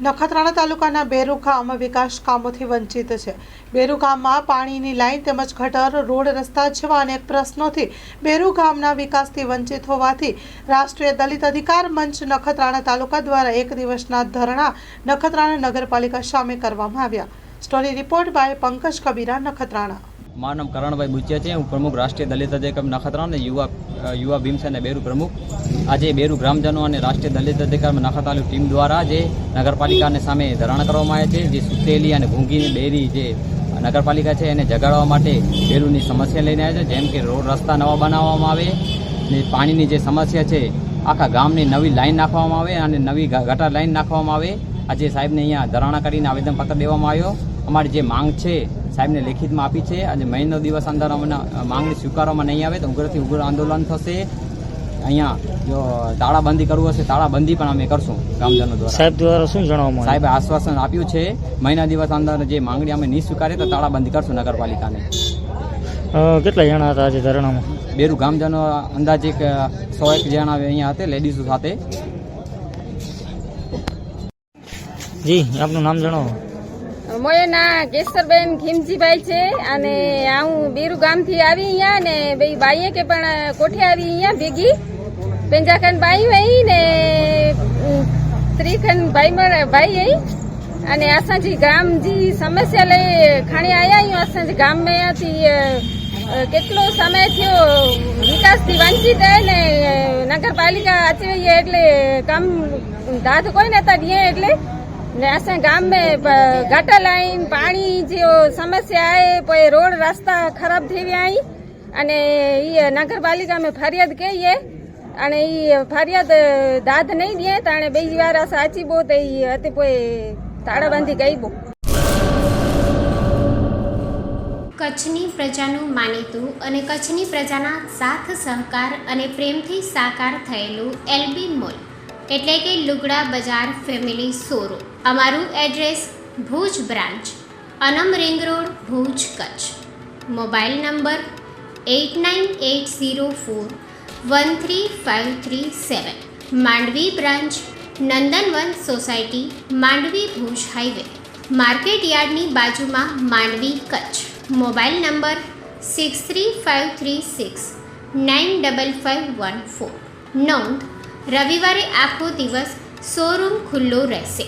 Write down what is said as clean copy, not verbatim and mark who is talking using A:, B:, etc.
A: નખત્રાણા તાલુકાના બેરુ ગામ વિકાસ કામોથી વંચિત છે। બેરુ ગામમાં પાણીની લાઈન તેમજ ગટર, રોડ, રસ્તા જેવા અનેક પ્રશ્નોથી બેરુ ગામના વિકાસથી વંચિત હોવાથી રાષ્ટ્રીય દલિત અધિકાર મંચ નખત્રાણા તાલુકા દ્વારા એક દિવસના ધરણા નખત્રાણા નગરપાલિકા સામે કરવામાં આવ્યા। Story report by Pankaj Kabira, Nakhatrana.
B: મારું નામ કરણભાઈ બુચિયા છે। હું પ્રમુખ રાષ્ટ્રીય દલિત અધિકાર નખત્રાણા યુવા ભીમસેના બેરુ પ્રમુખ। આજે બેરુ ગ્રામજનો અને રાષ્ટ્રીય દલિત અધિકાર નખત્રાણા ટીમ દ્વારા જે નગરપાલિકાને સામે ધરણા કરવામાં આવ્યા છે, જે સુતેલી અને ભૂંગી ડેરી જે નગરપાલિકા છે એને જગાડવા માટે બેરુની સમસ્યા લઈને આવ્યા છે, જેમ કે રોડ રસ્તા નવા બનાવવામાં આવે ને પાણીની જે સમસ્યા છે, આખા ગામની નવી લાઈન નાખવામાં આવે અને નવી ગટર લાઈન નાખવામાં આવે। આજે સાહેબને અહીંયા ધરણા કરીને આવેદનપત્ર દેવામાં આવ્યો। અમારી જે માંગ છે સાહેબને લેખિતમાં આપી છે। આજે મહિનો દિવસ અંદર અમને માંગણી સ્વીકારવામાં નહીં આવે તો ઉગ્રથી ઉગ્ર આંદોલન થશે। અહીંયા જો તાળાબંધી કરવું હશે તાળાબંધી પણ અમે કરશું ગ્રામજનો દ્વારા।
C: સાહેબ દ્વારા શું જણાવવામાં
B: સાહેબે આશ્વાસન આપ્યું છે મહિના દિવસ અંદર જે માંગણી અમે નહીં સ્વીકારીએ તો તાળાબંધી કરશું નગરપાલિકાને।
C: કેટલા જણા હતા આજે ધરણામાં?
B: બેરુ ગામજનો અંદાજે 101 જણા અહીંયા હતા લેડીઝો સાથે।
C: જી, આપનું નામ જણાવો।
D: મોયના કેસરબેન ખીમજીભાઈ છે અને હું બેરુ ગામથી આવી અહીંયા ને ભાઈ બાઈએ કે પણ કોઠે આવી અહીંયા ભેગી પેંજાખંડ બાઈ વही ને ત્રીખંડ भाई आई અને असांजी गाम जी समस्या लई खणी आया आहियूं। असांजे गाम में थी કેટલો સમય થયો વિકાસથી વંચિત ને નગરપાલિકા અચી વई એટલે કામ દાદ કોઈ નતા ॾिए એટલે ने असां गाम में गटर लाइन पानी जो समस्या है, पोइ रोड रास्ता खराब थी विया आहिनि अने ये नगरपालिका में फरियाद कई है अने ये फरियाद दाद नहीं ॾिए त हाणे ॿई वार असां अची पोइ त हिते पोइ ताड़ाबंधी कई बो।
E: કચ્છની પ્રજાનું માનીતું અને કચ્છની પ્રજાના સાથ સહકાર અને પ્રેમથી સાકાર થયેલું એલબી મોલ એટલે કે લુગડા બજાર ફેમિલી શોરૂમ। અમારું address Bhuj branch, Anam ring road, Bhuj, Kutch. Mobile number 8980413537। Mandvi branch, Nandanvan society, Mandvi, Bhuj highway, market યાર્ડની બાજુમાં, માંડવી, કચ્છ। Mobile number 6353695514। નોંધ: રવિવારે આખો દિવસ શોરૂમ ખુલ્લો રહેશે।